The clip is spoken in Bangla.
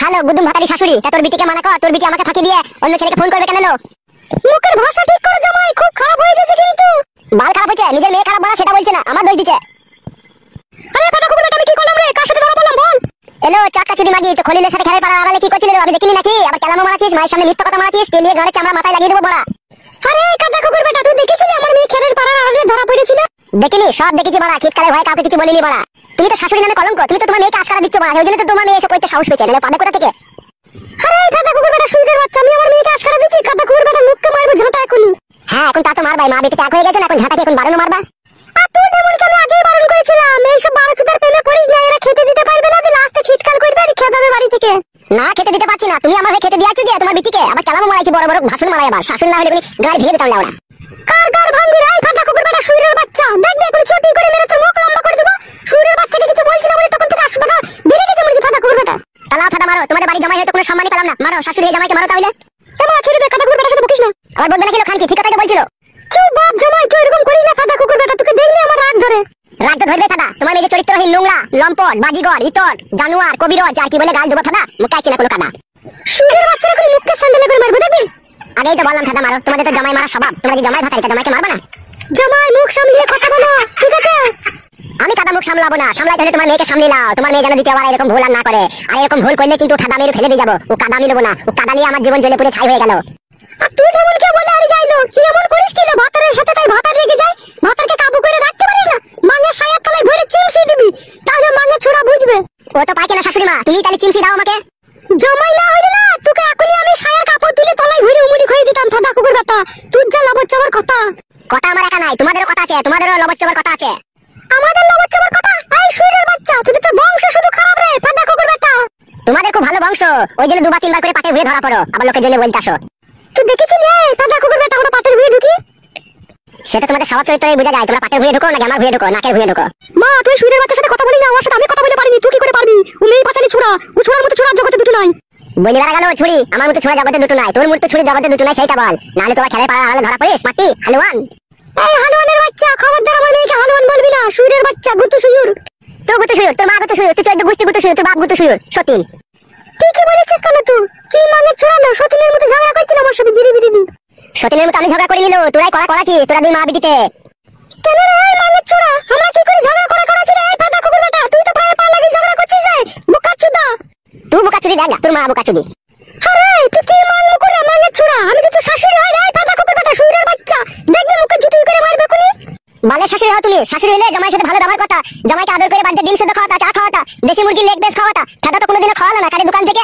হ্যালো গুদুম ভাতারি শাশুড়ি, তা তোর বিটিকে মানা কর, তোর বিটি আমাকে ফাঁকি দিয়ে অন্য ছেলেকে ফোন করবে কেন? মুখের ভাষা ঠিক করে জামাই, খুব খারাপ হয়ে গেছে কিন্তু। বাল খারাপ হয়েছে, নিজের মেয়ে খারাপ বলা সেটা বলছে না, আমার দোষ দিচ্ছে। আরে ফাটা কুকুর বেটা, আমি কি করলাম রে? কার সাথে ধরা পড়লাম বল? এলো চাকা চুদি মাগি, তো খলিলের সাথে খেলে পাড়া আড়ালে কি করছিস রে? আমি দেখিনি নাকি? আবার কেলামো মারাছিস, মায়ের সামনে মিথ্যা কথা মারাছিস, তেলিয়ে গাড়ে চামড়া মাথায় লাগিয়ে দেবো বড়া। আরে কাদা কুকুর বেটা, তুই দেখেছিলি আমার মেয়ে খেলের পাড়ার আড়ালে ধরা পড়েছিল? দেখিনি, সব দেখেছি বড়া, শীতকালে ভয় কাউকে কিছু বলিনি বড়া। তুমি তো শাশুড়ি নামে কলঙ্ক, তুমি তো তোমার মেয়েকে আশকারা দিচ্ছ বড়া, ওই জন্য তো তোমার মেয়ে এসে কইতে সাহস পেয়েছে, নাহলে পাবে কোথা থেকে? আরে কাদা কুকুর বেটা, শুইরের বাচ্চা, আমি আমার মেয়েকে আশকারা দিচ্ছি? কাদা কুকুর বেটা, মুখকে মারবো ঝাঁটা এখনি। হ্যাঁ এখন তা তো মারবাই, মা বেটিতে এক হয়ে গেছে না, এখন ঝাঁটাকে এখন বারণও মারবা। আর তুই এমনকে আমি আগেই বারণ করেছিলাম, এইসব বারোচুদার প্রেমে পড়িস না, এরা খেতে দিতে পারবে না, লাস্টে খিটখাল করবে আর খেতে হবে বাড়ি থেকে। না খেতে দিতে পারছি না, তুমি আমাকে খেতে দিয়েছো যে তোমার বিটিকে, আবার চালামো মারাইছি, বড় বড় ভাষণ মারাই, আবার শাসন না হলে তুমি গাড়ি ভেঙে দিতাম লাউড়া। কার কার ভাঙবি রে ফাটা কুকুর বেটা, শুইরের বাচ্চা, দেখবি এখন চটি করে মেরে তোর মুখ লম্বা করে দেব। শুইরের বাচ্চাকে কিছু বলছি না বলে তখন থেকে আসবাটা বেরিয়ে গেছে মনে ফাটা কুকুর বেটা। তালা ফাটা মারো, তোমাদের বাড়ি জামাই হয়তো কোনো সম্মানই পেলাম না, মারো শাশুড়ি জামাইকে মারো তাহলে। এমন ছেড়ে দে, কাটা কুকুর বেটার সাথে বকিস না। আবার বলবে নাকি খান কি ঠিক কথাই তো বলছিল। চুপ বাপ জামাই, তুই এরকম করিস না ফাটা কুকুর বেটা, তোকে দেখলে আমার রাগ ধরে। রাগ তো ধরবে ফাদা, তোমার মেয়ে চরিত্রহীন, নোংরা, লম্পট, বাজিগর, ইতর, জানোয়ার, কবিরজ আর কি বলে গাল দেবো ফাদা, মুখে আছে না কোনো কাদা। শুইরের বাচ্চারা করে মুখকে স্যান্ডেলে করে মারবো দেখবি। আগেই তো বললাম ফাদা মারো, তোমাদের তো জামাই মারা স্বভাব, তোমরা যে জামাই ভাতারি তা জামাইকে মারবা না। জামাই মুখ সামলিয়ে কথা বলো, ঠিক আছে? আমি কাদা মুখ সামলাবো না, সামলাইতে হলে তোমার মেয়েকে সামলে নাও, তোমার মেয়ে যেন দ্বিতীয়বার এরকম ভুল আর না করে। আর এরকম ভুল করলে কিন্তু কাদা মেরে ফেলে দিয়ে যাবো, ও কাদা আমি নেবো না, ও কাদা নিয়ে আমার জীবন জ্বলে পুড়ে ছাই হয়ে গেল। আর তুই কেমন কে বলে আর যাইলো, কি এমন করিস কি রে? ভাতারের সাথে তাই ভাতার লেগে যায়, ভাতারকে কাবু করে রাখতে পারিস না? মাঙ্গের সায়ার তলায় ভরে চিমসি দিবি, তাহলে মাঙ্গের ছোড়া বুঝবে। ও তো পাইছে না শাশুড়ি মা, তুমি তাহলে চিমসি দাও আমাকে। জামাই না হইলে না, তোকে এখনই আমি সায়ার কাপড় তুলে তলায় ভরে উমুড়ি খেয়ে দিতাম ফাদা কুকুর বেটা। তুই যা লবচ্চবার কথা। কথা আমার একা নাই, তোমাদেরও কথা আছে, তোমাদেরও লবচ্চবার কথা আছে। আমাদের লবচ্চবার কথা? এই শুইরের বাচ্চা, তুই তো বংশ শুধু খারাপ রে ফাদা কুকুর বেটা। তোমাদের খুব ভালো বংশ, ওই জন্য দুবার তিনবার করে পাটে ভুয়ে ধরা পড়ো, আবার লোকের জন্য বলতে আসো। তুই দেখেছিলি এই ফাদা কুকুর বেটা আমরা পাটের ভুয়ে ঢুকি? সেটা তোমাদের স্বভাব চরিত্রেই বোঝা যায়, তোমরা পাটের ভুয়ে ঢুকো না আমার ভুয়ে ঢুকো, নাকের ভুয়ে ঢুকো। মা তুই শুইরের বাচ্চার সাথে কথা বলি না, ওর সাথে আমি কথা বলতে পারিনি, তুই কি করে পারবি? ও মেয়ে পাচালি ছোড়া, ও ছোড়ার মতো ছোড়ার জগতে দুটো নাই। বলি বেড়া গেল ছুরি, আমার মতো ছোড়া জগতে দুটো নাই, তোর মতো ছুরি জগতে দুটো নাই, সেইটা বল, নাহলে তোমার খেলে পাড়া আড়ালে ধরা পড়িস মাটি হালুয়ান। এই হালুয়ানের বাচ্চা, খবরদার আমার মেয়েকে হালুয়ান বলবি না, শুইরের বাচ্চা গুতু শুয়ুর। তো গুতু শুয়ুর, তোর মা গুতু শুয়ুর, তুই 14 গোষ্ঠী গুতু শুয়ুর, তোর বাপ গুতু শুয়ুর, সতীন। তুই কি বলেছিস কেন? তুই কি মানে ছড়ালো? সতীনের মতো ঝগড়া করছিল আমার সাথে, জিরি বিরিদি। সতীনের মতো আমি ঝগড়া করে নিল, তোরাই করা কি তোরা দুই মা বিটিতে? কেন রে এই মাঙ্গের ছোড়া, আমরা কি করে ঝগড়া করাছি রে? এই ফাদা কুকুর বেটা, তুই তো পায়ে পা লাগিয়ে ঝগড়া করছিস রে, বোকাচুদা। তুই বোকাচুদি দেখ না, তোর মা বোকাচুদি। আরে তুই কি মাঙ্গ করে মাঙ্গের ছোড়া, আমি তো তোর শাশুড়ি হই রে ফাদা কুকুর বেটা, শুইরের বাচ্চা, দেখবি মুখে জুতি করে মারবে কোনি। বালে শাশুড়ি হও তুমি, শাশুড়ি হলে জামাইয়ের সাথে ভালো ব্যবহার করতা, জামাইকে আদর করে বাড়িতে ডিম সেদ্ধ খাওয়াতা, চা খাওয়াতা, দেশি মুরগির লেগ পিস খাওয়াতা। ফাদা তো কোনোদিনও খাওয়ালো না, খালি দোকান থেকে